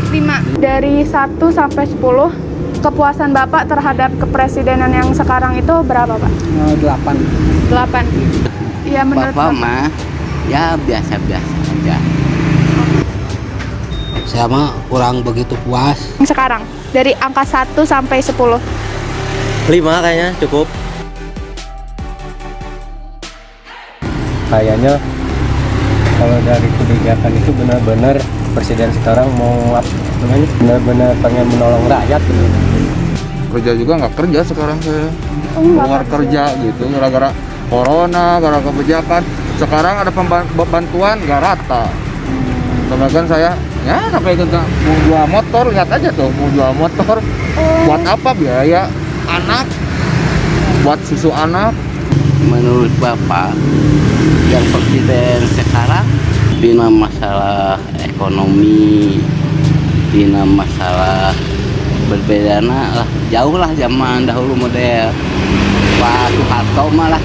5. Dari 1 sampai 10, kepuasan Bapak terhadap kepresidenan yang sekarang itu berapa, Pak? 8. 8. Iya, menurut Bapak mah ya biasa-biasa aja. Saya mah kurang begitu puas. Yang sekarang, dari angka 1 sampai 10. 5 kayaknya cukup. Kayaknya kalau dari kebijakan itu benar-benar presiden sekarang mau benar-benar pengen menolong rakyat gitu. Kerja juga nggak kerja sekarang saya, keluar kerja gitu gara-gara corona, gara-gara kebijakan. Sekarang ada bantuan nggak rata. Bahkan saya ya sampai itu mau jual motor, lihat aja tuh mau jual motor. Buat apa biaya anak, buat susu anak. Menurut Bapak yang presiden sekarang dina masalah ekonomi, dina masalah berbedana lah, jauh lah zaman dahulu model Pak Soeharto malah.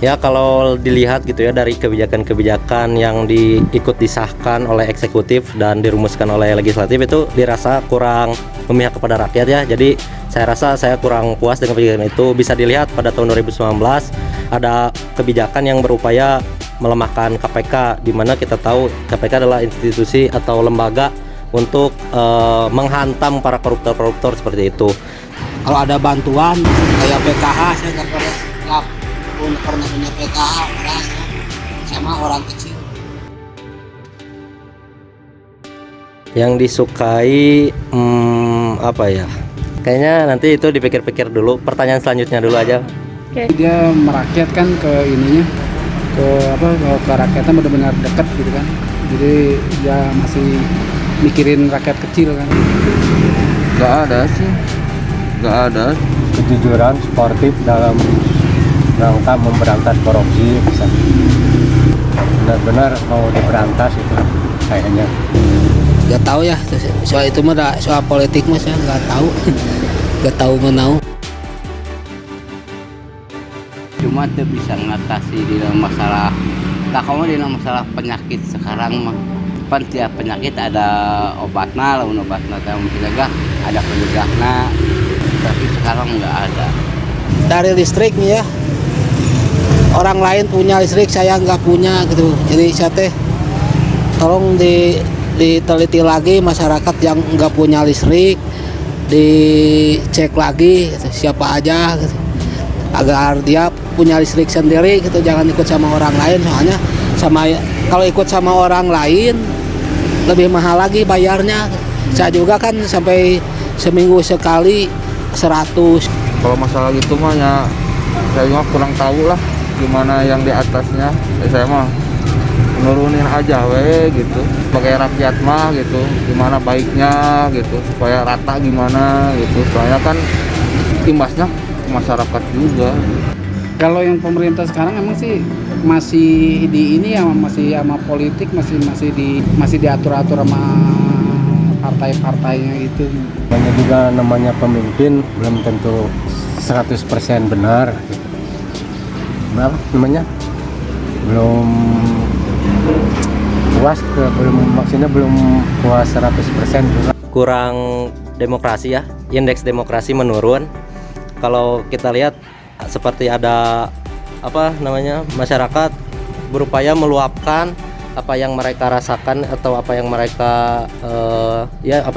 Ya kalau dilihat gitu ya dari kebijakan-kebijakan yang ikut disahkan oleh eksekutif dan dirumuskan oleh legislatif itu dirasa kurang memihak kepada rakyat ya. Jadi saya rasa saya kurang puas dengan kebijakan itu. Bisa dilihat pada tahun 2019 ada kebijakan yang berupaya melemahkan KPK, di mana kita tahu KPK adalah institusi atau lembaga untuk menghantam para koruptor-koruptor seperti itu. Kalau ada bantuan kayak PKH, saya nggak pernah punya PKH, merasa sama orang kecil. Yang disukai apa ya? Kayaknya nanti itu dipikir-pikir dulu. Pertanyaan selanjutnya dulu aja. Oke. Dia merakyatkan ke ininya, ke rakyatnya benar-benar dekat gitu kan. Jadi dia masih mikirin rakyat kecil kan. Nggak ada sih, nggak ada. Kejujuran sportif dalam rangka memberantas korupsi bisa benar-benar mau diberantas itu kayaknya. Gak tahu ya soal itu mah, soal politik mah saya nggak tahu. Gak tahu menau. Cuma tuh bisa ngatasi di dalam masalah, nah kamu di dalam masalah penyakit sekarang mah kan tiap penyakit ada obatnya, lalu obatnya yang mencegah, ada penyegahnya, tapi sekarang nggak ada. Dari listrik nih ya, orang lain punya listrik, saya nggak punya gitu. Jadi saya teh tolong diteliti lagi masyarakat yang nggak punya listrik, dicek lagi gitu, siapa aja gitu, agar dia punya listrik sendiri gitu, jangan ikut sama orang lain. Soalnya kalau ikut sama orang lain lebih mahal lagi bayarnya. Saya juga kan sampai seminggu sekali 100. Kalau masalah gitu mah ya saya mah kurang tahu lah gimana yang di atasnya. Saya mah nurunin aja gitu, sebagai rakyat mah gitu, gimana baiknya gitu supaya rata gimana gitu. Soalnya kan imbasnya ke masyarakat juga. Kalau yang pemerintah sekarang emang sih masih di ini ya, masih sama politik, masih diatur-atur sama partai-partainya itu. Banyak juga namanya pemimpin belum tentu 100% benar gitu. Apa namanya? Belum puas maksudnya belum puas 100% juga. Kurang demokrasi ya, indeks demokrasi menurun. Kalau kita lihat seperti ada masyarakat berupaya meluapkan apa yang mereka rasakan atau apa yang mereka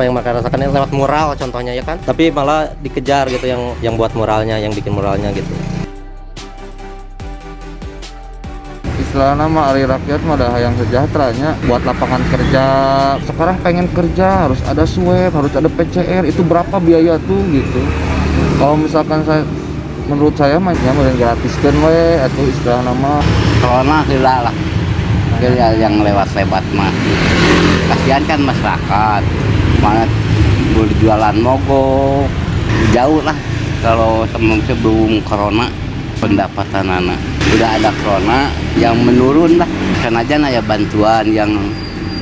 rasakan lewat mural contohnya ya kan, tapi malah dikejar gitu yang buat muralnya, yang bikin muralnya gitu. Istilahnya mah ari rakyat mah dah yang sejahteranya buat lapangan kerja. Sekarang pengen kerja harus ada swab, harus ada PCR, itu berapa biaya tuh gitu. Kalau misalkan menurut saya mah ya mending gratiskan we atau istilah nama Corona tidak lah, yang lewat-lewat mah kasihan kan masyarakat, mana berjualan mogok jauh lah. Kalau sebelum corona pendapatan anak udah ada corona yang menurun lah, kan aja ya bantuan yang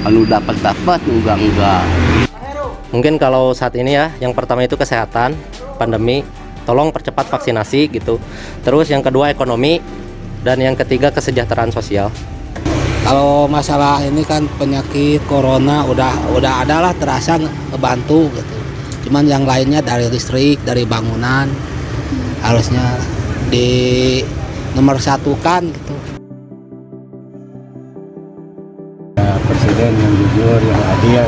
dapat enggak. Mungkin kalau saat ini ya, yang pertama itu kesehatan, pandemi, tolong percepat vaksinasi gitu. Terus yang kedua ekonomi, dan yang ketiga kesejahteraan sosial. Kalau masalah ini kan penyakit corona udah ada lah, terasa ngebantu gitu. Cuman yang lainnya dari listrik, dari bangunan harusnya di nomor satukan gitu. Presiden yang jujur, yang adil,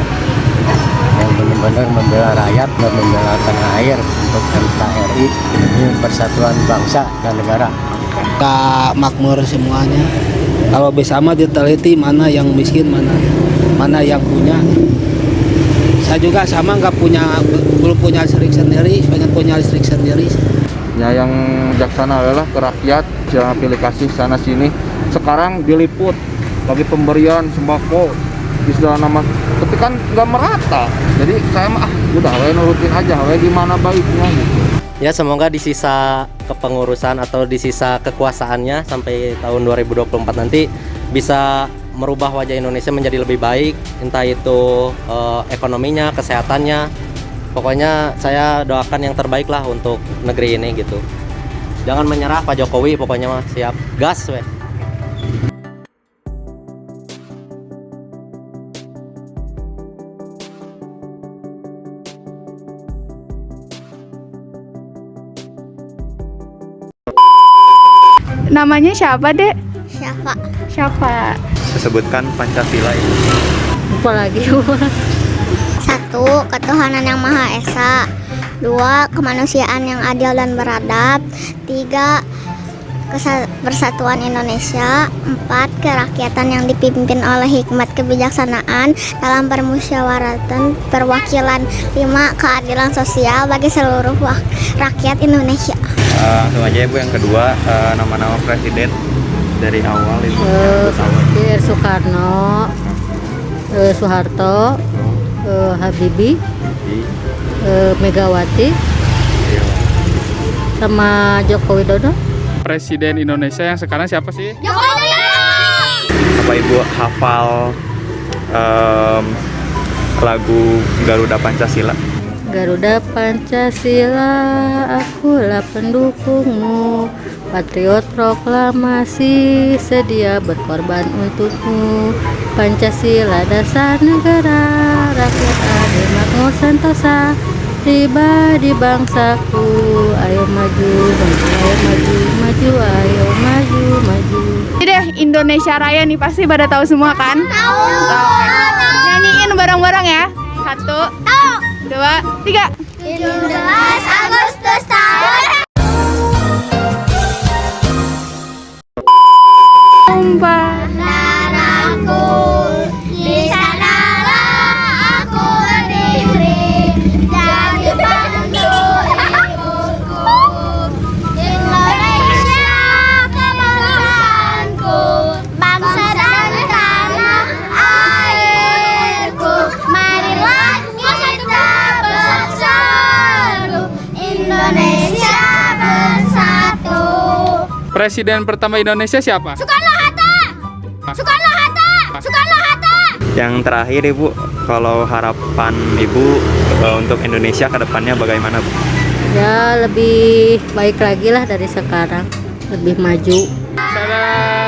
yang benar-benar membela rakyat dan membela tanah air untuk NKRI ini persatuan bangsa dan negara. Tak makmur semuanya. Kalau bersama diteliti mana yang miskin, mana yang punya. Saya juga sama belum punya listrik sendiri, pengen punya listrik sendiri. Ya yang bijaksana adalah ke rakyat, jangan pilih kasih sana sini. Sekarang diliput lagi pemberian sembako di segala nama, tapi kan nggak merata. Jadi saya mah udah nurutin aja, gimana baiknya gitu. Ya semoga di sisa kepengurusan atau di sisa kekuasaannya sampai tahun 2024 nanti bisa merubah wajah Indonesia menjadi lebih baik, entah itu ekonominya, kesehatannya. Pokoknya saya doakan yang terbaik lah untuk negeri ini gitu. Jangan menyerah Pak Jokowi, pokoknya mah siap gas weh. Namanya siapa, Dek? Siapa? Siapa? Sebutkan Pancasila ini. Apa lagi? 1. Ketuhanan yang Maha Esa. 2. Kemanusiaan yang adil dan beradab. 3. Persatuan Indonesia. 4. Kerakyatan yang dipimpin oleh hikmat kebijaksanaan dalam permusyawaratan perwakilan. 5. Keadilan sosial bagi seluruh rakyat Indonesia. Langsung aja ya Bu, yang kedua, nama-nama presiden dari awal itu. Soekarno, Soeharto, Habibie, Megawati, sama Joko Widodo. Presiden Indonesia yang sekarang siapa sih? Apa Ibu hafal lagu Garuda Pancasila? Garuda Pancasila, akulah pendukungmu, patriot proklamasi, sedia berkorban untukmu. Pancasila dasar negara, rakyat adil makmur sentosa, pribadi bangsaku. Ayo maju, ayo maju, maju, ayo maju, maju. Ini deh Indonesia Raya nih pasti pada tahu semua kan? Tahu. Nyanyiin bareng-bareng ya. 1, 2, 3. 17 Agustus tahun darahku, di sanalah aku berdiri, jadi pandu ibuku. Indonesia kebangsaanku, bangsa dan tanah airku. Marilah kita bersatu, Indonesia bersatu. Presiden pertama Indonesia siapa? Soekarno-Hatta. Soekarno-Hatta. Soekarno-Hatta. Yang terakhir Ibu, kalau harapan Ibu untuk Indonesia ke depannya bagaimana Bu? Ya lebih baik lagi lah dari sekarang, lebih maju. Dadah.